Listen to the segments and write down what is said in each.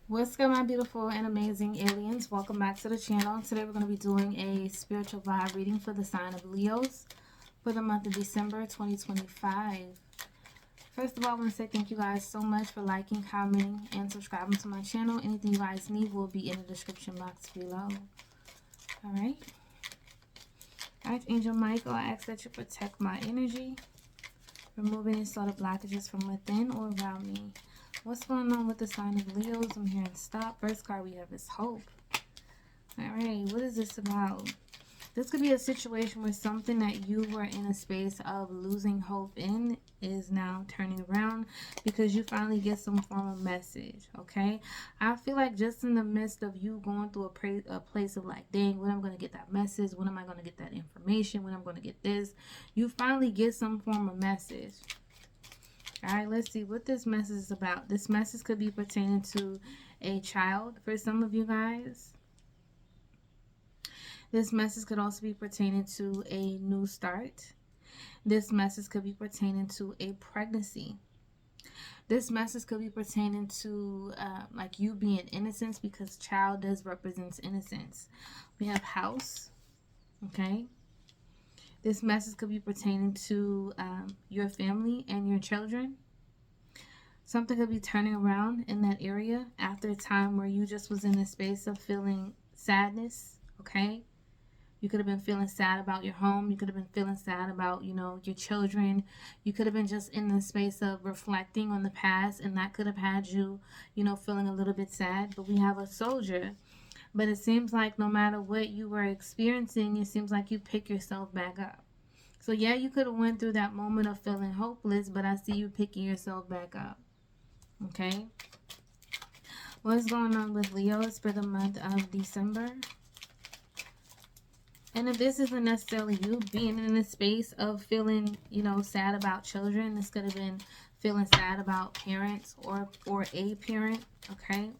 What's good, my beautiful and amazing aliens? Welcome back to the channel. Today we're going to be doing a spiritual vibe reading for the sign of Leos for the month of December 2025. First of all, I want to say thank you guys so much for liking, commenting, and subscribing to my channel. Anything you guys need will be in the description box below. Alright. Archangel Michael, I ask that you protect my energy, remove any sort of blockages from within or around me. What's going on with the sign of Leos? I'm hearing stop. First card we have is hope. Alright, what is this about? This could be a situation where something that you were in a space of losing hope in is now turning around because you finally get some form of message, okay? I feel like just in the midst of you going through a place of like, dang, when I'm going to get that message? When am I going to get that information? When I'm going to get this? You finally get some form of message. Alright, let's see what this message is about. This message could be pertaining to a child for some of you guys. This message could also be pertaining to a new start. This message could be pertaining to a pregnancy. This message could be pertaining to like you being innocent, because child does represent innocence. We have house, okay? This message could be pertaining to your family and your children. Something could be turning around in that area after a time where you just was in a space of feeling sadness, okay? You could have been feeling sad about your home. You could have been feeling sad about, your children. You could have been just in the space of reflecting on the past, and that could have had you, feeling a little bit sad. But we have a soldier. But it seems like no matter what you were experiencing, it seems like you pick yourself back up. So yeah, you could have went through that moment of feeling hopeless, but I see you picking yourself back up. Okay? What's going on with Leos for the month of December? And if this isn't necessarily you being in a space of feeling, sad about children, this could have been feeling sad about parents or a parent, okay?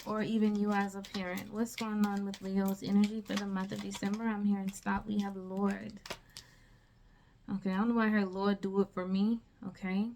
Or even you as a parent. What's going on with Leo's energy for the month of December? I'm hearing stop. We have Lord. Okay, I don't know why I heard Lord do it for me, okay?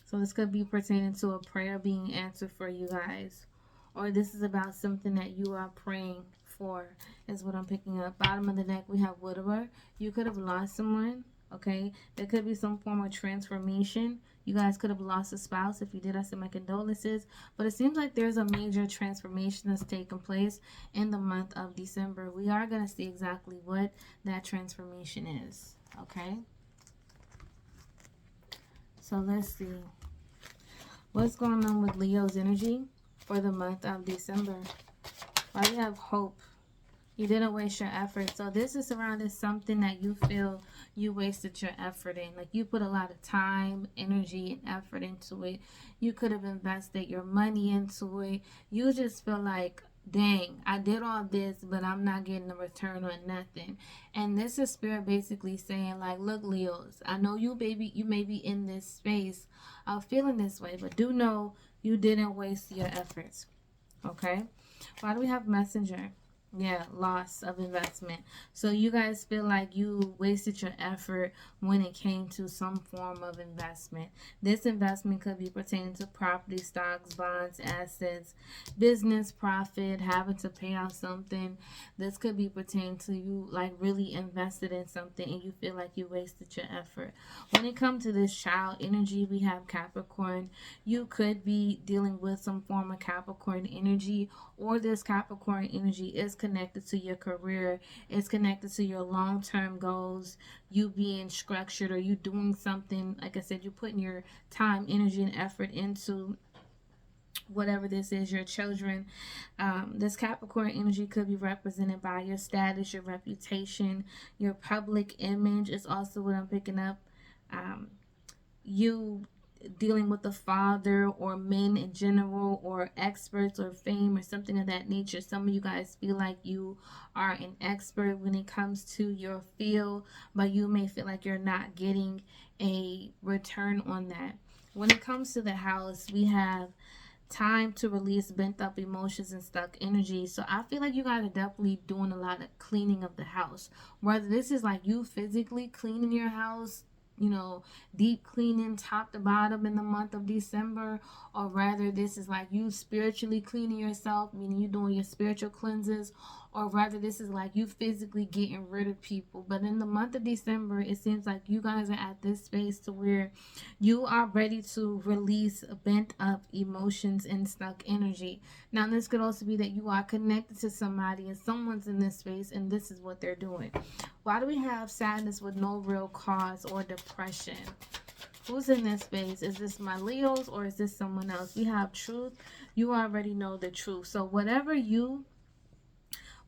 So this could be pertaining to a prayer being answered for you guys. Or this is about something that you are praying for, is what I'm picking up. Bottom of the deck, we have Widower. You could have lost someone, okay? There could be some form of transformation. You guys could have lost a spouse. If you did, I send my condolences. But it seems like there's a major transformation that's taking place in the month of December. We are going to see exactly what that transformation is, okay? So let's see. What's going on with Leo's energy for the month of December? Why do you have hope? You didn't waste your effort. So this is surrounding something that you feel you wasted your effort in. Like you put a lot of time, energy, and effort into it. You could have invested your money into it. You just feel like, dang, I did all this, but I'm not getting a return on nothing. And this is spirit basically saying, like, look, Leos, I know you may be in this space of feeling this way, but do know you didn't waste your efforts. Okay? Why do we have messenger? Yeah, loss of investment. So you guys feel like you wasted your effort when it came to some form of investment. This investment could be pertaining to property, stocks, bonds, assets, business, profit, having to pay out something. This could be pertaining to you like really invested in something and you feel like you wasted your effort. When it comes to this child energy, we have Capricorn. You could be dealing with some form of Capricorn energy, or this Capricorn energy is connected to your career. It's connected to your long-term goals, you being structured, or you doing something. Like I said, you're putting your time, energy, and effort into whatever this is, your children. This Capricorn energy could be represented by your status, your reputation, your public image is also what I'm picking up. You dealing with a father or men in general or experts or fame or something of that nature. Some of you guys feel like you are an expert when it comes to your field, but you may feel like you're not getting a return on that. When it comes to the house, we have time to release bent up emotions and stuck energy. So I feel like you guys are definitely doing a lot of cleaning of the house. Whether this is like you physically cleaning your house, you know, deep cleaning top to bottom in the month of December, or rather this is like you spiritually cleaning yourself, meaning you doing your spiritual cleanses, or rather this is like you physically getting rid of people. But in the month of December, it seems like you guys are at this space to where you are ready to release bent up emotions and stuck energy. Now this could also be that you are connected to somebody and someone's in this space and this is what they're doing. Why do we have sadness with no real cause or depression? Who's in this space? Is this my Leos or is this someone else? We have truth. You already know the truth. So whatever you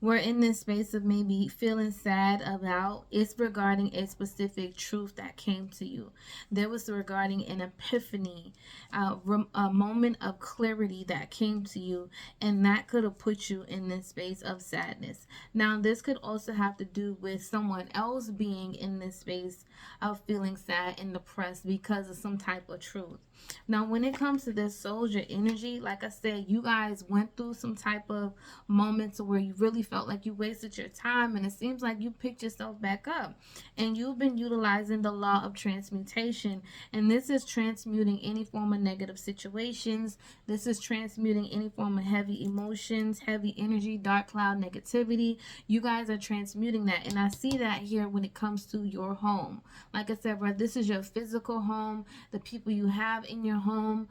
were in this space of maybe feeling sad about, it's regarding a specific truth that came to you. There was regarding an epiphany, a moment of clarity that came to you, and that could have put you in this space of sadness. Now, this could also have to do with someone else being in this space of feeling sad and depressed because of some type of truth. Now, when it comes to this soldier energy, like I said, you guys went through some type of moments where you really felt like you wasted your time, and it seems like you picked yourself back up, and you've been utilizing the law of transmutation, and this is transmuting any form of negative situations. This is transmuting any form of heavy emotions, heavy energy, dark cloud negativity. You guys are transmuting that, and I see that here when it comes to your home. Like I said, bro, this is your physical home, the people you have in your home,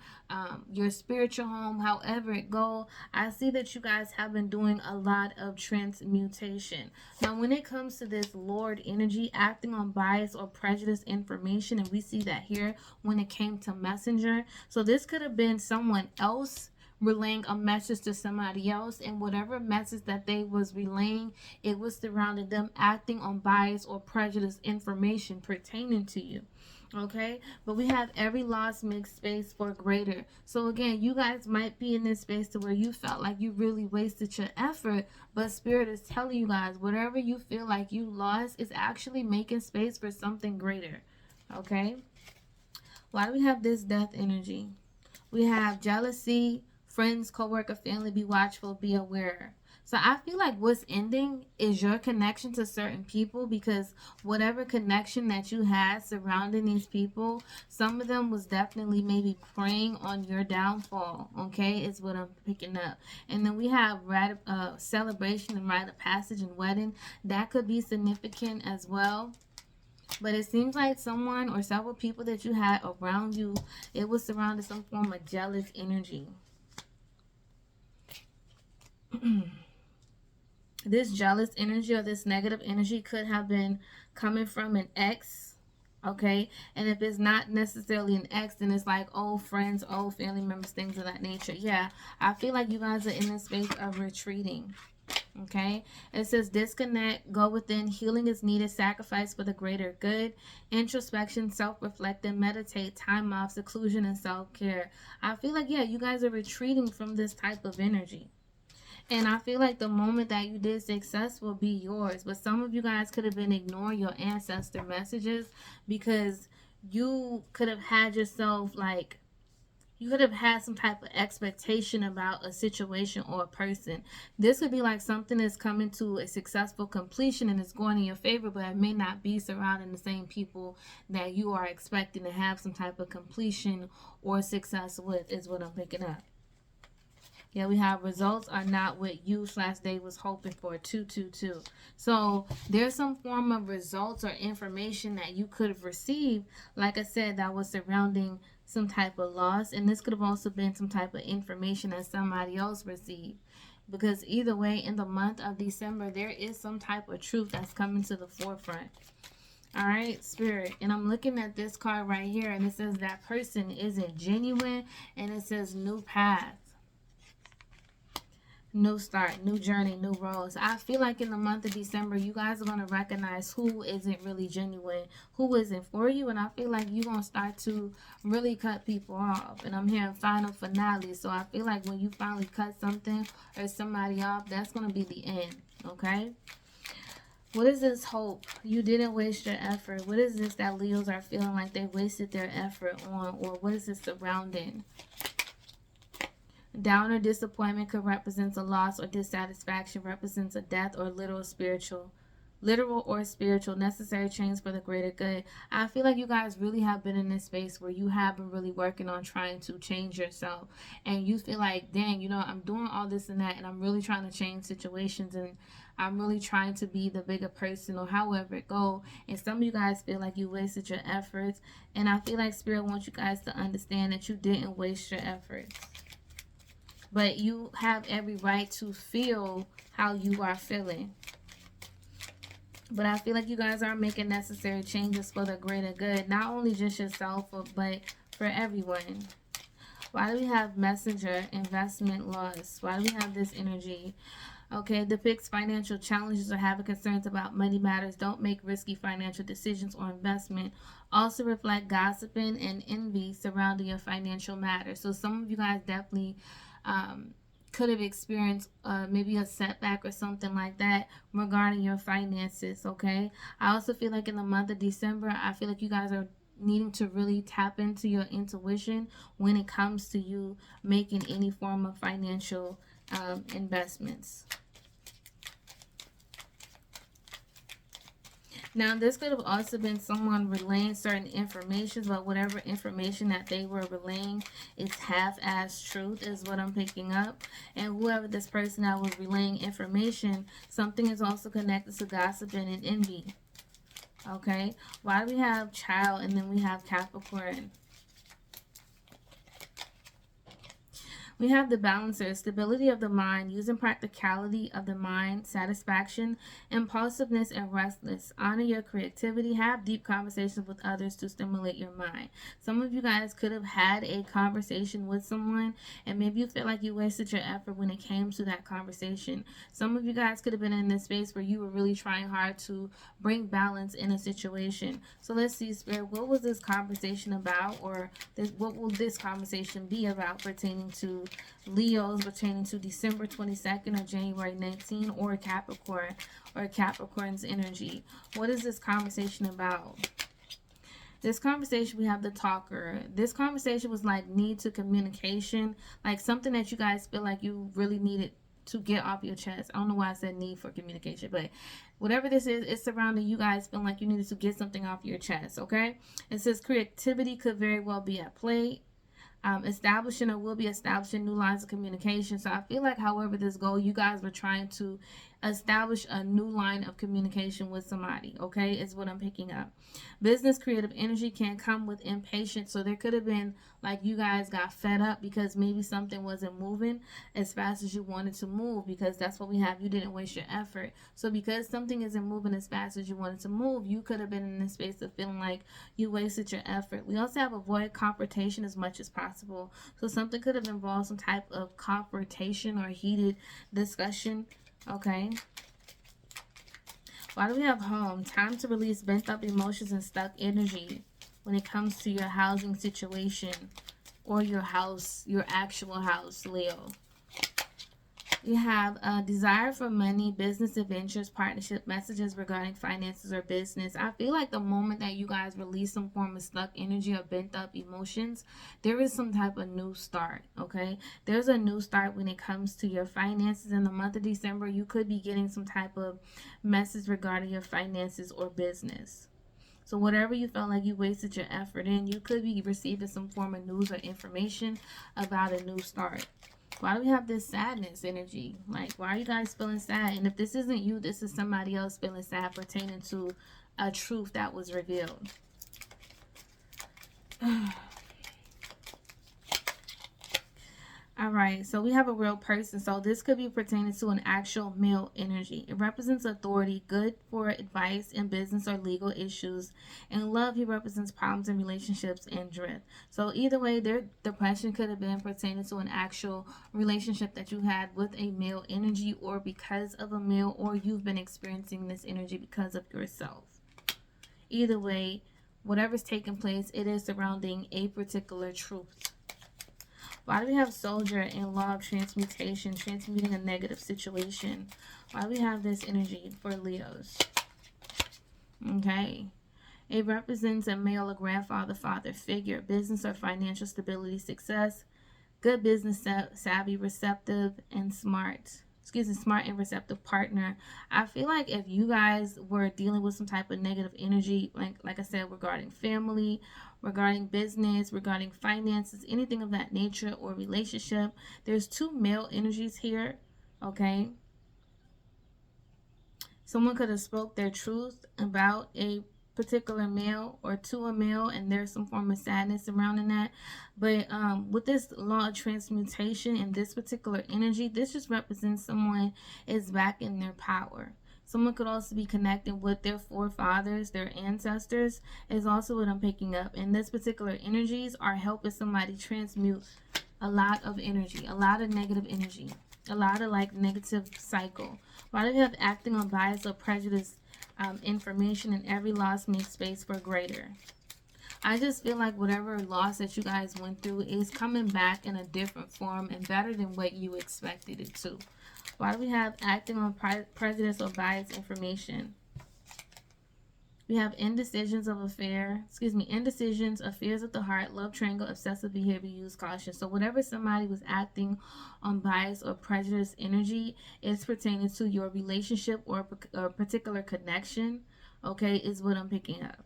your spiritual home, however it go. I see that you guys have been doing a lot of transmutation. Now, when it comes to this Lord energy, acting on bias or prejudice information, and we see that here when it came to messenger. So this could have been someone else relaying a message to somebody else, and whatever message that they was relaying, it was surrounding them acting on bias or prejudice information pertaining to you. Okay, but we have every loss makes space for greater. So again, you guys might be in this space to where you felt like you really wasted your effort, but spirit is telling you guys whatever you feel like you lost is actually making space for something greater. Okay, why do we have this death energy? We have jealousy, friends, co-worker, family. Be watchful, be aware. So I feel like what's ending is your connection to certain people, because whatever connection that you had surrounding these people, some of them was definitely maybe preying on your downfall. Okay, is what I'm picking up. And then we have celebration and rite of passage and wedding. That could be significant as well. But it seems like someone or several people that you had around you, it was surrounded some form of jealous energy. This jealous energy or this negative energy could have been coming from an ex. Okay, and if it's not necessarily an ex, then it's like old friends, old family members, things of that nature. Yeah, I feel like you guys are in this space of retreating. Okay, it says disconnect, go within, healing is needed, sacrifice for the greater good, introspection, self-reflecting, meditate, time off, seclusion, and self-care. I feel like, yeah, you guys are retreating from this type of energy. And I feel like the moment that you did success will be yours. But some of you guys could have been ignoring your ancestor messages because you could have had yourself like, you could have had some type of expectation about a situation or a person. This could be like something that's coming to a successful completion and it's going in your favor, but it may not be surrounding the same people that you are expecting to have some type of completion or success with, is what I'm picking up. Yeah, we have results are not what you / they was hoping for, 222. So there's some form of results or information that you could have received, like I said, that was surrounding some type of loss. And this could have also been some type of information that somebody else received. Because either way, in the month of December, there is some type of truth that's coming to the forefront. All right, spirit. And I'm looking at this card right here, and it says that person isn't genuine, and it says new path. New start, new journey, new roads. I feel like in the month of December, you guys are going to recognize who isn't really genuine, who isn't for you. And I feel like you're going to start to really cut people off. And I'm hearing final finale. So I feel like when you finally cut something or somebody off, that's going to be the end. Okay? What is this hope? You didn't waste your effort. What is this that Leos are feeling like they wasted their effort on? Or what is this surrounding? Down or disappointment could represent a loss, or dissatisfaction represents a death or literal spiritual literal or spiritual, necessary change for the greater good. I feel like you guys really have been in this space where you have been really working on trying to change yourself, and you feel like, dang, you know, I'm doing all this and that, and I'm really trying to change situations, and I'm really trying to be the bigger person, or however it go. And some of you guys feel like you wasted your efforts, and I feel like Spirit wants you guys to understand that you didn't waste your efforts, but you have every right to feel how you are feeling. But I feel like you guys are making necessary changes for the greater good, not only just yourself, but for everyone. Why do we have messenger, investment loss? Why do we have this energy? Okay, depicts financial challenges or having concerns about money matters. Don't make risky financial decisions or investment. Also reflect gossiping and envy surrounding your financial matters. So some of you guys definitely could have experienced maybe a setback or something like that regarding your finances. Okay, I also feel like in the month of December, I feel like you guys are needing to really tap into your intuition when it comes to you making any form of financial investments. Now, this could have also been someone relaying certain information, but whatever information that they were relaying is half-ass truth is what I'm picking up. And whoever this person that was relaying information, something is also connected to gossiping and envy. Okay? Why do we have child and then we have Capricorn? We have the balancer, stability of the mind, using practicality of the mind, satisfaction, impulsiveness, and restless. Honor your creativity. Have deep conversations with others to stimulate your mind. Some of you guys could have had a conversation with someone, and maybe you feel like you wasted your effort when it came to that conversation. Some of you guys could have been in this space where you were really trying hard to bring balance in a situation. So let's see, Spirit, what was this conversation about, or what will this conversation be about pertaining to Leos pertaining to December 22nd or January 19th, or Capricorn, or Capricorn's energy? What is this conversation about? This conversation, we have the talker. This conversation was like need to communication, like something that you guys feel like you really needed to get off your chest. I don't know why I said need for communication, but whatever this is, it's surrounding you guys feeling like you needed to get something off your chest, okay? It says creativity could very well be at play. Establishing or will be establishing new lines of communication. So I feel like however this goes, you guys were trying to establish a new line of communication with somebody, okay, is what I'm picking up. Business creative energy can come with impatience. So there could have been like you guys got fed up because maybe something wasn't moving as fast as you wanted to move, because that's what we have. You didn't waste your effort. So because something isn't moving as fast as you wanted to move, you could have been in this space of feeling like you wasted your effort. We also have avoid confrontation as much as possible. So something could have involved some type of confrontation or heated discussion. Okay. Why do we have home? Time to release bent up emotions and stuck energy when it comes to your housing situation or your house, your actual house, Leo. You have a desire for money, business adventures, partnership, messages regarding finances or business. I feel like the moment that you guys release some form of stuck energy or bent up emotions, there is some type of new start, okay? There's a new start when it comes to your finances. In the month of December, you could be getting some type of message regarding your finances or business. So whatever you felt like you wasted your effort in, you could be receiving some form of news or information about a new start. Why do we have this sadness energy? Like, why are you guys feeling sad? And if this isn't you, this is somebody else feeling sad pertaining to a truth that was revealed. All right, so we have a real person. So this could be pertaining to an actual male energy. It represents authority, good for advice in business or legal issues. In love, he represents problems in relationships and drift. So either way, their depression could have been pertaining to an actual relationship that you had with a male energy, or because of a male, or you've been experiencing this energy because of yourself. Either way, whatever's taking place, it is surrounding a particular truth. Why do we have soldier in law of transmutation, transmuting a negative situation? Why do we have this energy for Leos? Okay. It represents a male or grandfather, father figure, business or financial stability, success, good business savvy, receptive, and smart. smart and receptive partner. I feel like if you guys were dealing with some type of negative energy, like I said, regarding family, regarding business, regarding finances, anything of that nature, or relationship, there's two male energies here, okay? Someone could have spoke their truth about a particular male or to a male, and there's some form of sadness surrounding that. But with this law of transmutation and this particular energy, this just represents someone is back in their power. Someone could also be connecting with their forefathers, their ancestors, is also what I'm picking up. And this particular energies are helping somebody transmute a lot of energy, a lot of negative energy, a lot of like negative cycle. Why do we have acting on bias or prejudice information, and every loss makes space for greater? I just feel like whatever loss that you guys went through is coming back in a different form and better than what you expected it to. Why do we have acting on prejudice or bias information? We have indecisions, affairs of the heart, love triangle, obsessive behavior, use caution. So whatever somebody was acting on bias or prejudice energy is pertaining to your relationship or a particular connection, okay, is what I'm picking up.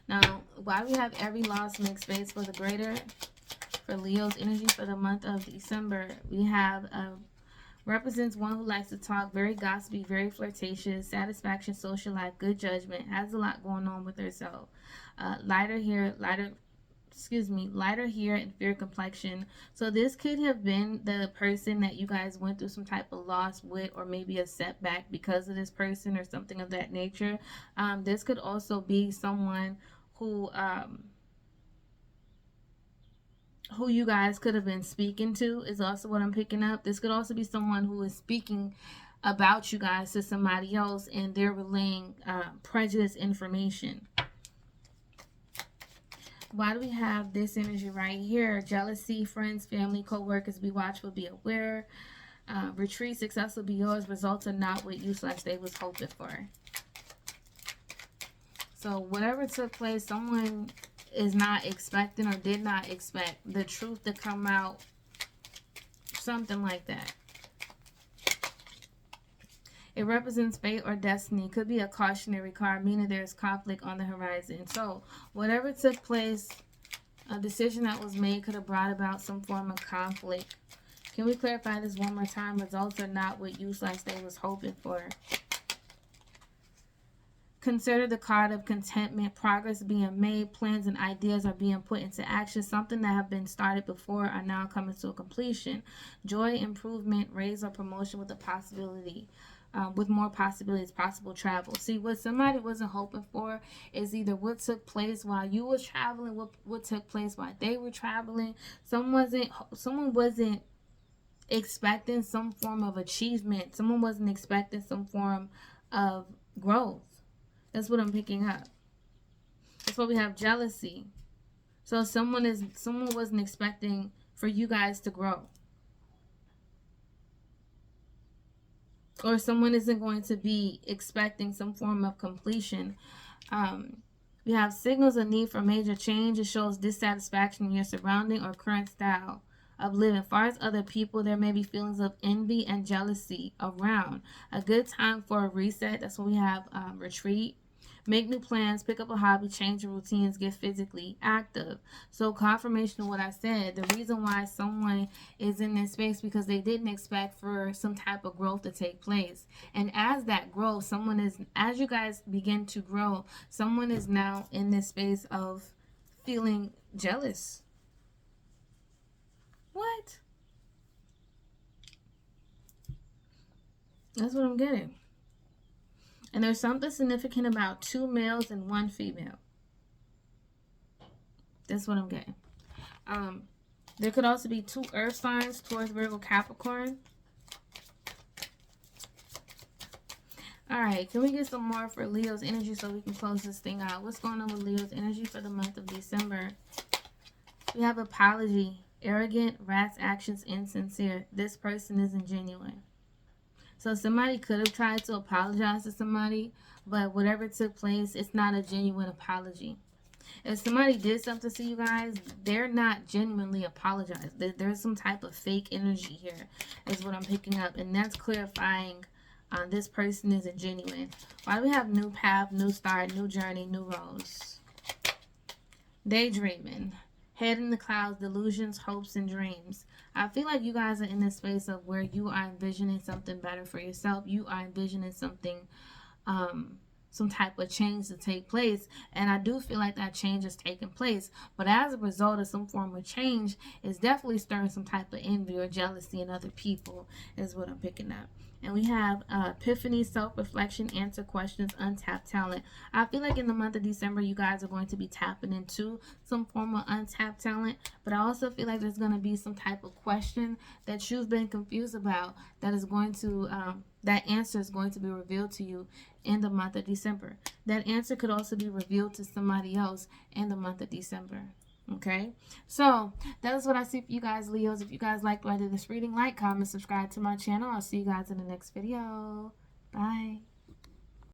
Now, why we have every loss makes space for the greater? For Leo's energy for the month of December, we have represents one who likes to talk, very gossipy, very flirtatious, satisfaction, social life, good judgment, has a lot going on with herself. Lighter hair and fair complexion. So this could have been the person that you guys went through some type of loss with, or maybe a setback because of this person or something of that nature. This could also be someone who you guys could have been speaking to, is also what I'm picking up. This could also be someone who is speaking about you guys to somebody else, and they're relaying prejudice information. Why do we have this energy right here? Jealousy, friends, family, co-workers, be watchful, be aware. Retreat, success will be yours. Results are not what you / they was hoping for. So whatever took place, someone is not expecting or did not expect the truth to come out, something like that. It represents fate or destiny. Could be a cautionary card, meaning there's conflict on the horizon. So whatever took place, a decision that was made could have brought about some form of conflict. Can we clarify this one more time? Results are not what you / they was hoping for. Consider the card of contentment, progress being made, plans and ideas are being put into action. Something that have been started before are now coming to a completion. Joy, improvement, raise or promotion with a possibility, with more possibilities, possible travel. See, what somebody wasn't hoping for is either what took place while you were traveling, what took place while they were traveling. Someone wasn't expecting some form of achievement. Someone wasn't expecting some form of growth. That's what I'm picking up. That's why we have jealousy. So someone wasn't expecting for you guys to grow. Or someone isn't going to be expecting some form of completion. We have signals of need for major change. It shows dissatisfaction in your surrounding or current style of living. As far as other people, there may be feelings of envy and jealousy around. A good time for a reset. That's what we have. Retreat. Make new plans, pick up a hobby, change your routines, get physically active. So confirmation of what I said. The reason why someone is in this space because they didn't expect for some type of growth to take place. And as that grows, as you guys begin to grow, someone is now in this space of feeling jealous. What? That's what I'm getting. And there's something significant about 2 males and 1 female. That's what I'm getting. There could also be 2 earth signs, Taurus, Virgo, Capricorn. Alright, can we get some more for Leo's energy so we can close this thing out? What's going on with Leo's energy for the month of December? We have apology, arrogant, rash actions, insincere. This person isn't genuine. So somebody could have tried to apologize to somebody, but whatever took place, it's not a genuine apology. If somebody did something to you guys, they're not genuinely apologizing. There's some type of fake energy here, is what I'm picking up. And that's clarifying this person isn't genuine. Why do we have new path, new start, new journey, new rose? Daydreaming. Head in the clouds, delusions, hopes, and dreams. I feel like you guys are in this space of where you are envisioning something better for yourself. You are envisioning something, some type of change to take place. And I do feel like that change is taking place. But as a result of some form of change, it's definitely stirring some type of envy or jealousy in other people, is what I'm picking up. And we have epiphany, self-reflection, answer questions, untapped talent. I feel like in the month of December, you guys are going to be tapping into some form of untapped talent. But I also feel like there's going to be some type of question that you've been confused about that is going to, that answer is going to be revealed to you in the month of December. That answer could also be revealed to somebody else in the month of December. Okay, so that is what I see for you guys, Leos. If you guys liked what I did this reading, like, comment, subscribe to my channel. I'll see you guys in the next video. Bye.